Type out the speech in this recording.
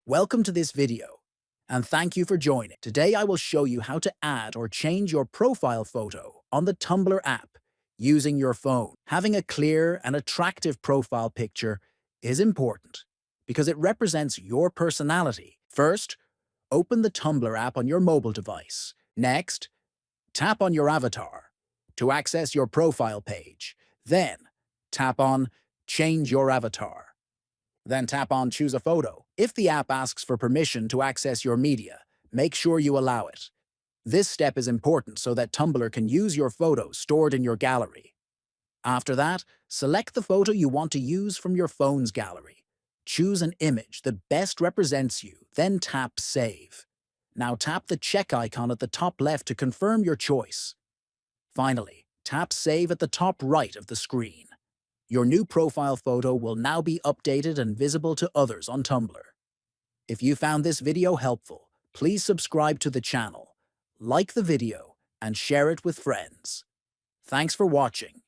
Welcome to this video, and thank you for joining. Today I will show you how to add or change your profile photo on the Tumblr app using your phone. Having a clear and attractive profile picture is important because it represents your personality. First, open the Tumblr app on your mobile device. Next, tap on your avatar to access your profile page. Then, tap on Change Your Avatar. Then tap on Choose a Photo. If the app asks for permission to access your media, make sure you allow it. This step is important so that Tumblr can use your photos stored in your gallery. After that, select the photo you want to use from your phone's gallery. Choose an image that best represents you, then tap Save. Now tap the check icon at the top left to confirm your choice. Finally, tap Save at the top right of the screen. Your new profile photo will now be updated and visible to others on Tumblr. If you found this video helpful, please subscribe to the channel, like the video, and share it with friends. Thanks for watching.